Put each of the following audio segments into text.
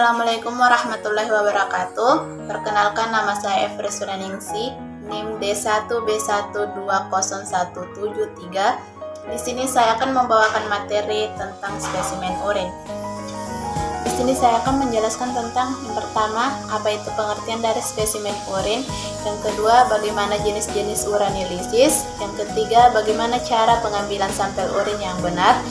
Assalamualaikum warahmatullahi wabarakatuh. Perkenalkan, nama saya Evri Suraningsi, NIM D1B1201173. Di sini saya akan membawakan materi tentang spesimen urin. Di sini saya akan menjelaskan tentang yang pertama, apa itu pengertian dari spesimen urin, yang kedua, bagaimana jenis-jenis urinalisis, yang ketiga, bagaimana cara pengambilan sampel urin yang benar,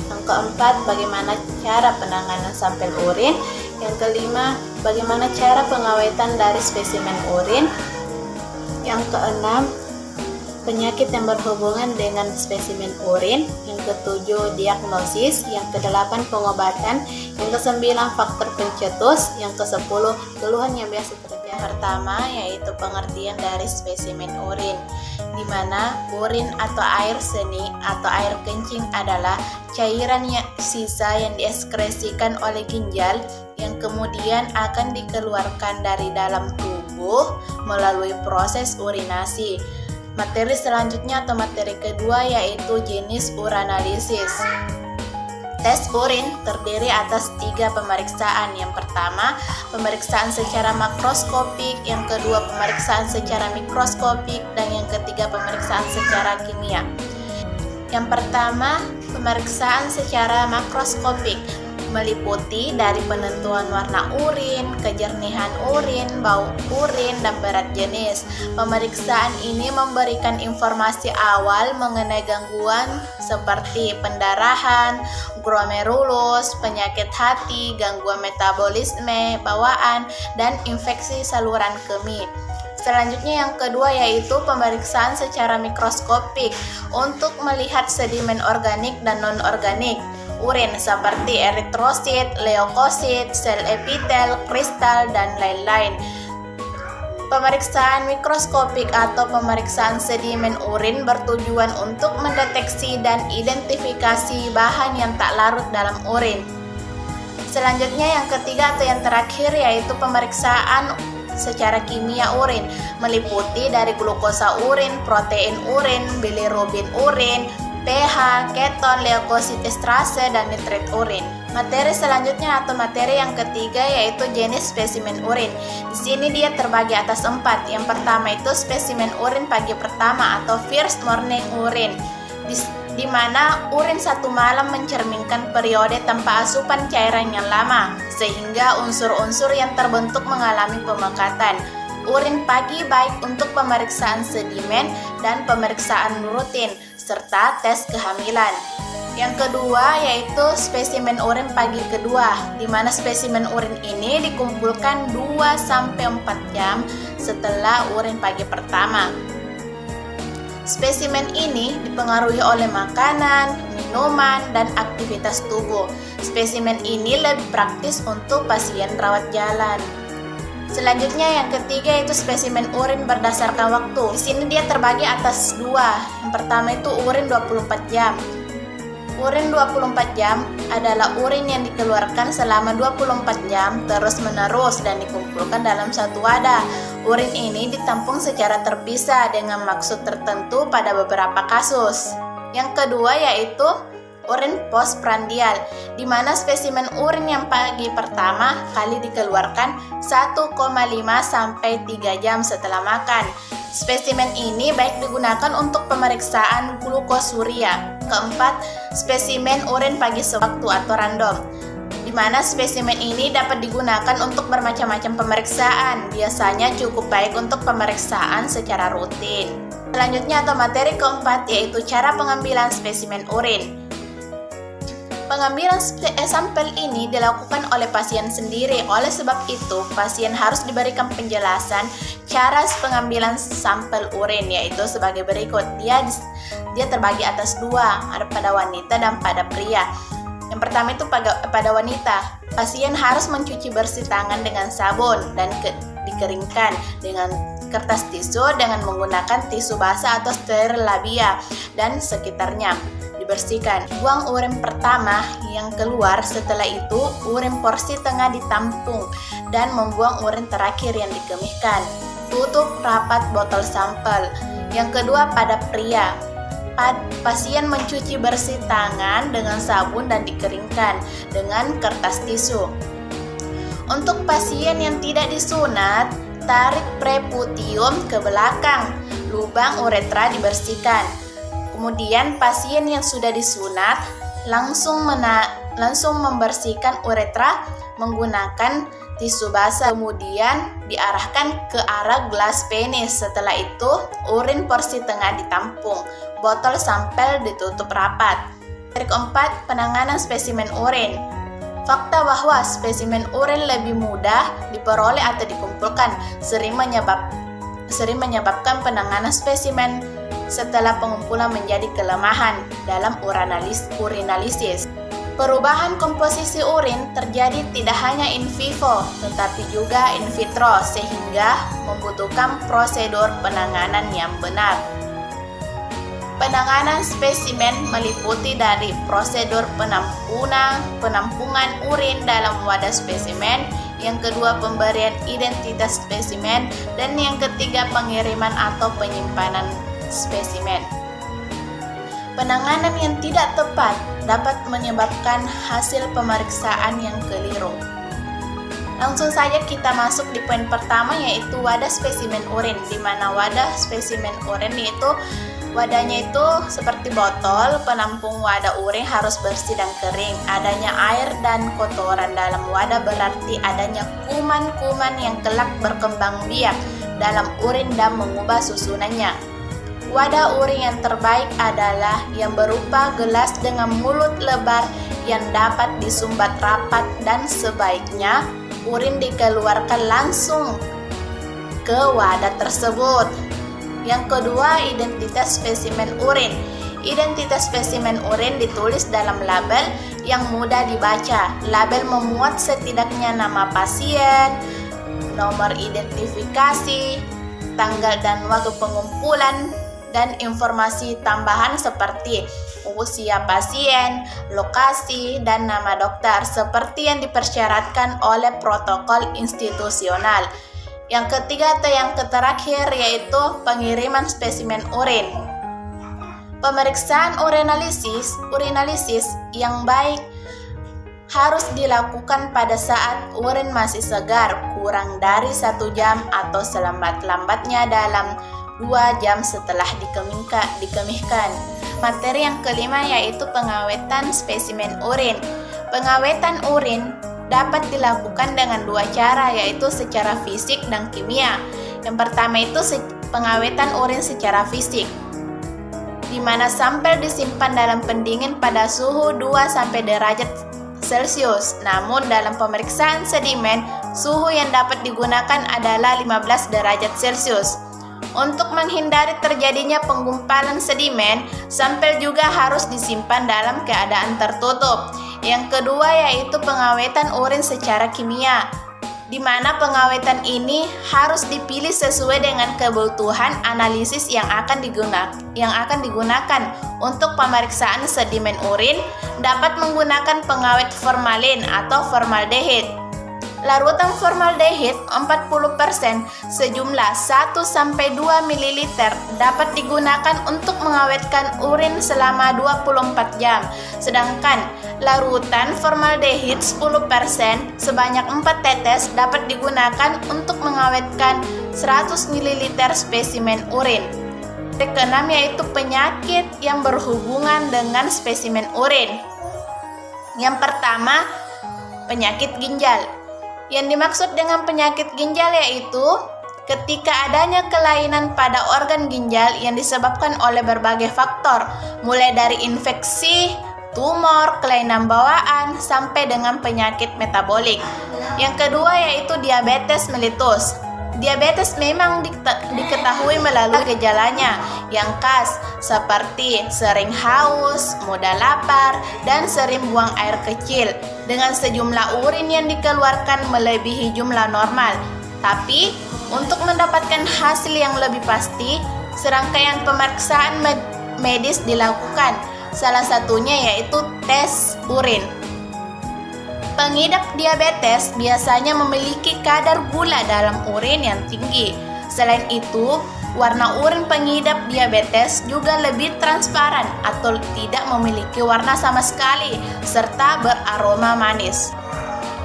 yang keempat, bagaimana cara penanganan sampel urin, yang kelima, bagaimana cara pengawetan dari spesimen urin, yang keenam, penyakit yang berhubungan dengan spesimen urin, yang ketujuh, diagnosis, yang kedelapan, pengobatan, yang kesembilan, faktor pencetus, yang kesepuluh, keluhan yang biasa terjadi. Yang pertama yaitu pengertian dari spesimen urin, di mana urin atau air seni atau air kencing adalah cairan yang sisa yang dieskresikan oleh ginjal yang kemudian akan dikeluarkan dari dalam tubuh melalui proses urinasi. Materi selanjutnya atau materi kedua yaitu jenis urinalisis. Tes urin terdiri atas 3 pemeriksaan. Yang pertama, pemeriksaan secara makroskopik, yang kedua pemeriksaan secara mikroskopik, dan yang ketiga pemeriksaan secara kimia. Yang pertama, pemeriksaan secara makroskopik meliputi dari penentuan warna urin, kejernihan urin, bau urin, dan berat jenis. Pemeriksaan ini memberikan informasi awal mengenai gangguan seperti pendarahan, glomerulus, penyakit hati, gangguan metabolisme, bawaan, dan infeksi saluran kemih. Selanjutnya yang kedua yaitu pemeriksaan secara mikroskopik untuk melihat sedimen organik dan non-organik urin seperti eritrosit, leukosit, sel epitel, kristal, dan lain-lain. Pemeriksaan mikroskopik atau pemeriksaan sedimen urin bertujuan untuk mendeteksi dan identifikasi bahan yang tak larut dalam urin. Selanjutnya yang ketiga atau yang terakhir yaitu pemeriksaan secara kimia urin, meliputi dari glukosa urin, protein urin, bilirubin urin, pH, keton, leukosit estrase, dan nitrit urin. Materi selanjutnya atau materi yang ketiga yaitu jenis spesimen urin. Di sini dia terbagi atas 4. Yang pertama itu spesimen urin pagi pertama atau first morning urine, di mana urin satu malam mencerminkan periode tanpa asupan cairan yang lama, sehingga unsur-unsur yang terbentuk mengalami pemekatan. Urin pagi baik untuk pemeriksaan sedimen dan pemeriksaan rutin, serta tes kehamilan. Yang kedua yaitu spesimen urin pagi kedua, di mana spesimen urin ini dikumpulkan 2-4 jam setelah urin pagi pertama. Spesimen ini dipengaruhi oleh makanan, minuman, dan aktivitas tubuh. Spesimen ini lebih praktis untuk pasien rawat jalan. Selanjutnya yang ketiga itu spesimen urin berdasarkan waktu. Di sini dia terbagi atas 2. Yang pertama itu urin 24 jam. Urin 24 jam adalah urin yang dikeluarkan selama 24 jam terus-menerus dan dikumpulkan dalam satu wadah. Urin ini ditampung secara terpisah dengan maksud tertentu pada beberapa kasus. Yang kedua yaitu urin postprandial, di mana spesimen urin yang pagi pertama kali dikeluarkan 1,5 sampai 3 jam setelah makan. Spesimen ini baik digunakan untuk pemeriksaan glukosuria. Keempat, spesimen urin pagi sewaktu atau random, di mana spesimen ini dapat digunakan untuk bermacam-macam pemeriksaan. Biasanya cukup baik untuk pemeriksaan secara rutin. Selanjutnya atau materi keempat yaitu cara pengambilan spesimen urin. Pengambilan sampel ini dilakukan oleh pasien sendiri. Oleh sebab itu, pasien harus diberikan penjelasan cara pengambilan sampel urin, yaitu sebagai berikut. Dia terbagi atas 2, ada pada wanita dan pada pria. Yang pertama itu pada wanita, pasien harus mencuci bersih tangan dengan sabun dan dikeringkan dengan kertas tisu dengan menggunakan tisu basah atau steril labia dan sekitarnya. Dibersihkan. Buang urin pertama yang keluar, setelah itu urin porsi tengah ditampung dan membuang urin terakhir yang dikemihkan. Tutup rapat botol sampel. Yang kedua pada pria. Pasien mencuci bersih tangan dengan sabun dan dikeringkan dengan kertas tisu. Untuk pasien yang tidak disunat, tarik preputium ke belakang, lubang uretra dibersihkan. Kemudian pasien yang sudah disunat langsung membersihkan uretra menggunakan tisu basah, kemudian diarahkan ke arah gelas penis. Setelah itu, urin porsi tengah ditampung, botol sampel ditutup rapat. Yang keempat, penanganan spesimen urin. Fakta bahwa spesimen urin lebih mudah diperoleh atau dikumpulkan sering menyebabkan penanganan spesimen setelah pengumpulan menjadi kelemahan dalam urinalisis. Perubahan komposisi urin terjadi tidak hanya in vivo, tetapi juga in vitro, sehingga membutuhkan prosedur penanganan yang benar. Penanganan spesimen meliputi dari prosedur penampungan urin dalam wadah spesimen, yang kedua pemberian identitas spesimen, dan yang ketiga pengiriman atau penyimpanan spesimen. Penanganan yang tidak tepat dapat menyebabkan hasil pemeriksaan yang keliru. Langsung saja kita masuk di poin pertama, yaitu wadah spesimen urin, di mana wadah spesimen urin itu wadahnya itu seperti botol. Penampung wadah urin harus bersih dan kering. Adanya air dan kotoran dalam wadah berarti adanya kuman-kuman yang kelak berkembang biak dalam urin dan mengubah susunannya. Wadah urin yang terbaik adalah yang berupa gelas dengan mulut lebar yang dapat disumbat rapat, dan sebaiknya urin dikeluarkan langsung ke wadah tersebut. Yang kedua, identitas spesimen urin. Identitas spesimen urin ditulis dalam label yang mudah dibaca. Label memuat setidaknya nama pasien, nomor identifikasi, tanggal dan waktu pengumpulan, dan informasi tambahan seperti usia pasien, lokasi, dan nama dokter seperti yang dipersyaratkan oleh protokol institusional. Yang ketiga atau yang terakhir yaitu pengiriman spesimen urin. Pemeriksaan urinalisis yang baik harus dilakukan pada saat urin masih segar, kurang dari 1 jam atau selambat-lambatnya dalam 2 jam setelah dikemihkan. Materi yang kelima yaitu pengawetan spesimen urin. Pengawetan urin dapat dilakukan dengan 2 cara, yaitu secara fisik dan kimia. Yang pertama itu pengawetan urin secara fisik, di mana sampel disimpan dalam pendingin pada suhu 2 derajat Celcius. Namun dalam pemeriksaan sedimen, suhu yang dapat digunakan adalah 15 derajat Celcius. Untuk menghindari terjadinya penggumpalan sedimen, sampel juga harus disimpan dalam keadaan tertutup. Yang kedua yaitu pengawetan urin secara kimia, di mana pengawetan ini harus dipilih sesuai dengan kebutuhan analisis yang akan digunakan. Untuk pemeriksaan sedimen urin dapat menggunakan pengawet formalin atau formaldehid. Larutan formaldehid 40% sejumlah 1-2 ml dapat digunakan untuk mengawetkan urin selama 24 jam. Sedangkan larutan formaldehid 10% sebanyak 4 tetes dapat digunakan untuk mengawetkan 100 ml spesimen urin. Yang keenam yaitu penyakit yang berhubungan dengan spesimen urin. Yang pertama, penyakit ginjal. Yang dimaksud dengan penyakit ginjal yaitu ketika adanya kelainan pada organ ginjal yang disebabkan oleh berbagai faktor, mulai dari infeksi, tumor, kelainan bawaan, sampai dengan penyakit metabolik. Yang kedua yaitu diabetes mellitus. Diabetes memang diketahui melalui gejalanya yang khas seperti sering haus, mudah lapar, dan sering buang air kecil dengan sejumlah urin yang dikeluarkan melebihi jumlah normal. Tapi untuk mendapatkan hasil yang lebih pasti, serangkaian pemeriksaan medis dilakukan. Salah satunya yaitu tes urin. Pengidap diabetes biasanya memiliki kadar gula dalam urin yang tinggi. Selain itu, warna urin pengidap diabetes juga lebih transparan atau tidak memiliki warna sama sekali, serta beraroma manis.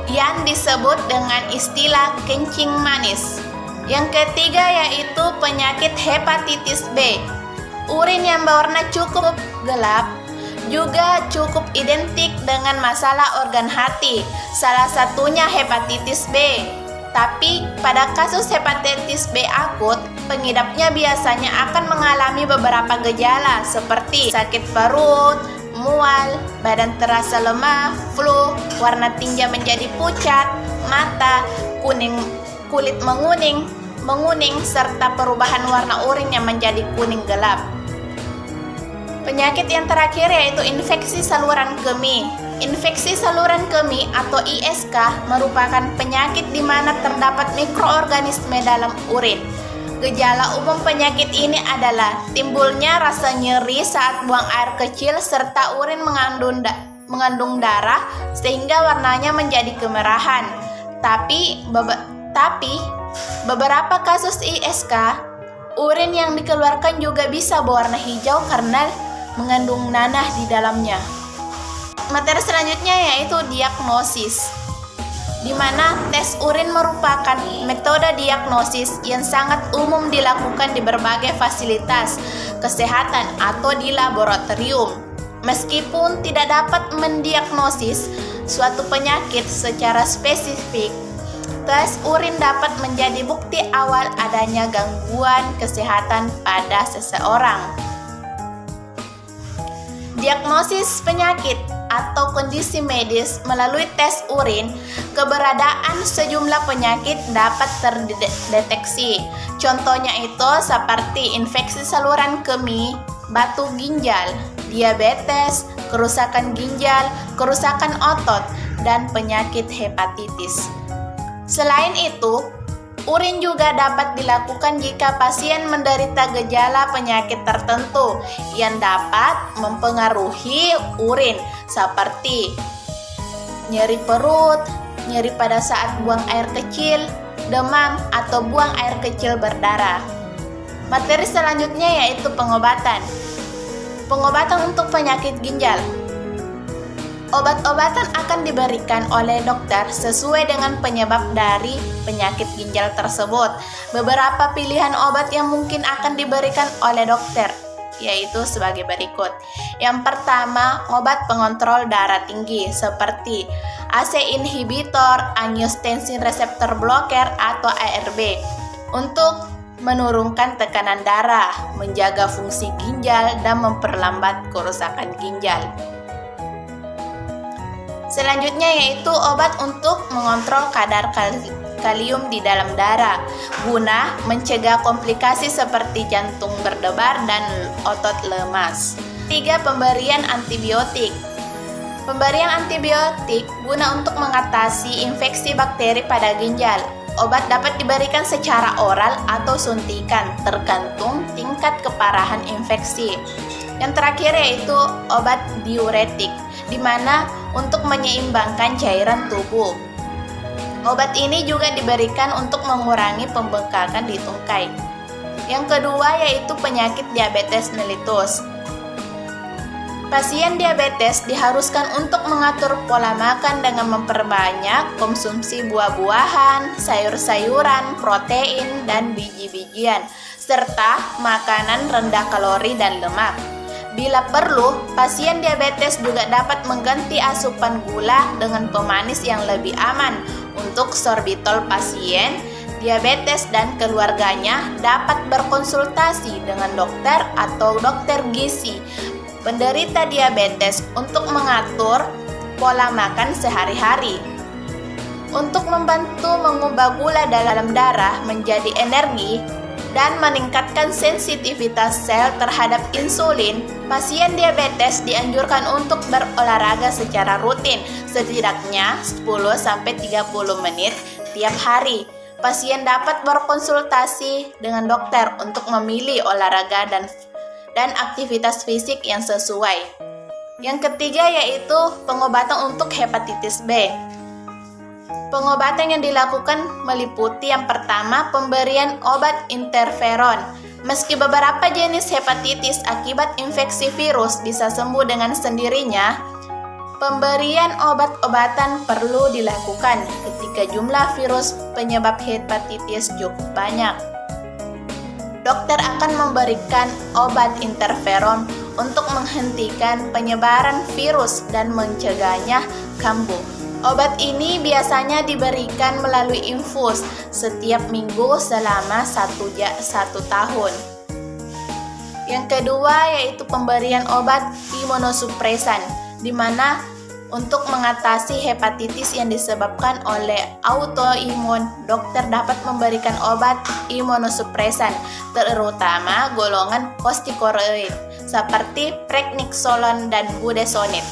yang disebut dengan istilah kencing manis. Yang ketiga yaitu penyakit hepatitis B. Urin yang berwarna cukup gelap juga cukup identik dengan masalah organ hati, salah satunya hepatitis B. Tapi pada kasus hepatitis B akut, pengidapnya biasanya akan mengalami beberapa gejala seperti sakit perut, mual, badan terasa lemah, flu, warna tinja menjadi pucat, mata kulit menguning, serta perubahan warna urin yang menjadi kuning gelap. Penyakit yang terakhir yaitu infeksi saluran kemih. Infeksi saluran kemih atau ISK merupakan penyakit di mana terdapat mikroorganisme dalam urin. Gejala umum penyakit ini adalah timbulnya rasa nyeri saat buang air kecil serta urin mengandung darah sehingga warnanya menjadi kemerahan. Tapi beberapa kasus ISK, urin yang dikeluarkan juga bisa berwarna hijau karena mengandung nanah di dalamnya. Materi selanjutnya yaitu diagnosis, di mana tes urin merupakan metode diagnosis yang sangat umum dilakukan di berbagai fasilitas kesehatan atau di laboratorium. Meskipun tidak dapat mendiagnosis suatu penyakit secara spesifik, tes urin dapat menjadi bukti awal adanya gangguan kesehatan pada seseorang. Diagnosis penyakit atau kondisi medis melalui tes urin, keberadaan sejumlah penyakit dapat terdeteksi. Contohnya itu seperti infeksi saluran kemih, batu ginjal, diabetes, kerusakan ginjal, kerusakan otot, dan penyakit hepatitis. Selain itu, urin juga dapat dilakukan jika pasien menderita gejala penyakit tertentu yang dapat mempengaruhi urin seperti nyeri perut, nyeri pada saat buang air kecil, demam, atau buang air kecil berdarah. Materi selanjutnya yaitu pengobatan. Pengobatan untuk penyakit ginjal. Obat-obatan akan diberikan oleh dokter sesuai dengan penyebab dari penyakit ginjal tersebut. Beberapa pilihan obat yang mungkin akan diberikan oleh dokter yaitu sebagai berikut. Yang pertama, obat pengontrol darah tinggi seperti ACE inhibitor, angiotensin receptor blocker atau ARB untuk menurunkan tekanan darah, menjaga fungsi ginjal, dan memperlambat kerusakan ginjal. Selanjutnya yaitu obat untuk mengontrol kadar kalium di dalam darah guna mencegah komplikasi seperti jantung berdebar dan otot lemas. 3. Pemberian antibiotik. Pemberian antibiotik guna untuk mengatasi infeksi bakteri pada ginjal. Obat dapat diberikan secara oral atau suntikan tergantung tingkat keparahan infeksi. Yang terakhir yaitu obat diuretik, di mana untuk menyeimbangkan cairan tubuh. Obat ini juga diberikan untuk mengurangi pembengkakan di tungkai. Yang kedua yaitu penyakit diabetes mellitus. Pasien diabetes diharuskan untuk mengatur pola makan dengan memperbanyak konsumsi buah-buahan, sayur-sayuran, protein, dan biji-bijian, serta makanan rendah kalori dan lemak. Bila perlu, pasien diabetes juga dapat mengganti asupan gula dengan pemanis yang lebih aman. Untuk sorbitol, pasien diabetes dan keluarganya dapat berkonsultasi dengan dokter atau dokter gizi penderita diabetes untuk mengatur pola makan sehari-hari. Untuk membantu mengubah gula dalam darah menjadi energi dan meningkatkan sensitivitas sel terhadap insulin, pasien diabetes dianjurkan untuk berolahraga secara rutin, setidaknya 10-30 menit tiap hari. Pasien dapat berkonsultasi dengan dokter untuk memilih olahraga dan aktivitas fisik yang sesuai. Yang ketiga yaitu pengobatan untuk hepatitis B. Pengobatan yang dilakukan meliputi yang pertama, pemberian obat interferon. Meski beberapa jenis hepatitis akibat infeksi virus bisa sembuh dengan sendirinya, Pemberian obat-obatan perlu dilakukan ketika jumlah virus penyebab hepatitis cukup banyak. Dokter akan memberikan obat interferon untuk menghentikan penyebaran virus dan mencegahnya kambuh. Obat ini biasanya diberikan melalui infus setiap minggu selama 1 tahun. Yang kedua yaitu pemberian obat imunosupresan, di mana untuk mengatasi hepatitis yang disebabkan oleh autoimun, dokter dapat memberikan obat imunosupresan, terutama golongan kortikosteroid seperti prednisolon dan budesonid.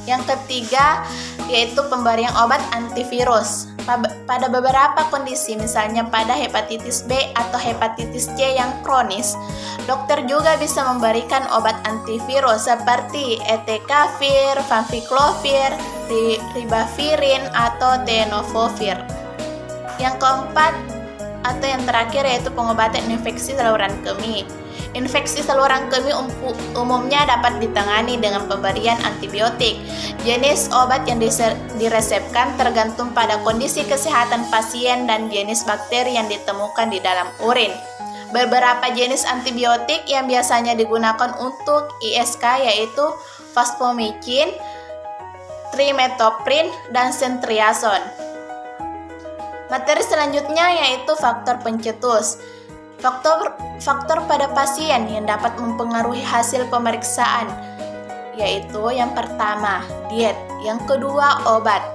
Yang ketiga yaitu pemberian obat antivirus. Pada beberapa kondisi, misalnya pada hepatitis B atau hepatitis C yang kronis, dokter juga bisa memberikan obat antivirus seperti etecavir, famciclovir, ribavirin, atau tenofovir. Yang keempat atau yang terakhir yaitu pengobatan infeksi saluran kemih. Infeksi saluran kemih umumnya dapat ditangani dengan pemberian antibiotik. Jenis obat yang diresepkan tergantung pada kondisi kesehatan pasien dan jenis bakteri yang ditemukan di dalam urin. Beberapa jenis antibiotik yang biasanya digunakan untuk ISK yaitu fosfomycin, trimethoprim, dan ceftriaxone. Materi selanjutnya yaitu faktor pencetus. Faktor pada pasien yang dapat mempengaruhi hasil pemeriksaan yaitu yang pertama diet, yang kedua obat,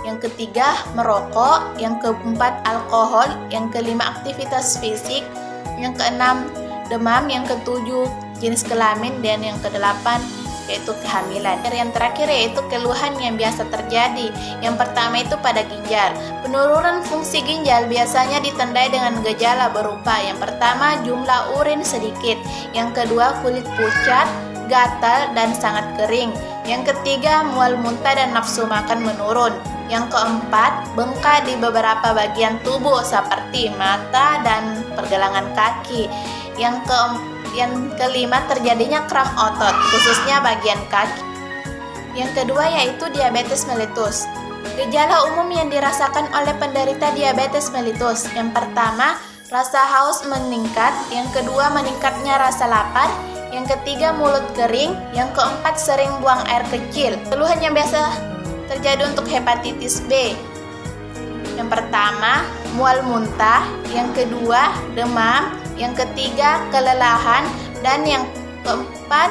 yang ketiga merokok, yang keempat alkohol, yang kelima aktivitas fisik, yang keenam demam, yang ketujuh jenis kelamin, dan yang kedelapan yaitu kehamilan. Yang terakhir yaitu keluhan yang biasa terjadi. Yang pertama itu pada ginjal. Penurunan fungsi ginjal biasanya ditandai dengan gejala berupa yang pertama jumlah urin sedikit, yang kedua kulit pucat, gatal, dan sangat kering, yang ketiga mual muntah dan nafsu makan menurun, yang keempat bengkak di beberapa bagian tubuh seperti mata dan pergelangan kaki, yang kelima terjadinya kram otot, khususnya bagian kaki. Yang kedua yaitu diabetes mellitus. Gejala umum yang dirasakan oleh penderita diabetes mellitus. Yang pertama, rasa haus meningkat. Yang kedua, meningkatnya rasa lapar. Yang ketiga, mulut kering. Yang keempat, sering buang air kecil. Keluhan yang biasa terjadi untuk hepatitis B. Yang pertama, mual muntah. Yang kedua, demam. Yang ketiga, kelelahan. Dan yang keempat,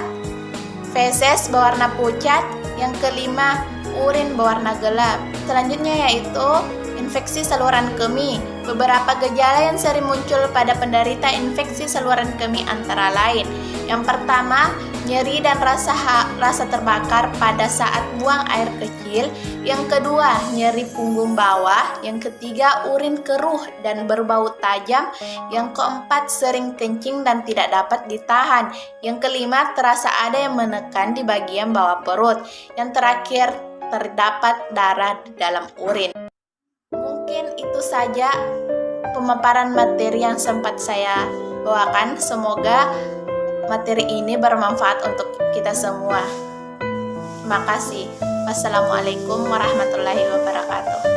feses berwarna pucat. Yang kelima, urin berwarna gelap. Selanjutnya yaitu infeksi saluran kemih. Beberapa gejala yang sering muncul pada penderita infeksi saluran kemih antara lain. Yang pertama, nyeri dan rasa terbakar pada saat buang air kecil. Yang kedua, nyeri punggung bawah. Yang ketiga, urin keruh dan berbau tajam. Yang keempat, sering kencing dan tidak dapat ditahan. Yang kelima, terasa ada yang menekan di bagian bawah perut. Yang terakhir, terdapat darah di dalam urin. Mungkin itu saja pemaparan materi yang sempat saya bawakan. Semoga materi ini bermanfaat untuk kita semua. Terima kasih. Wassalamualaikum warahmatullahi wabarakatuh.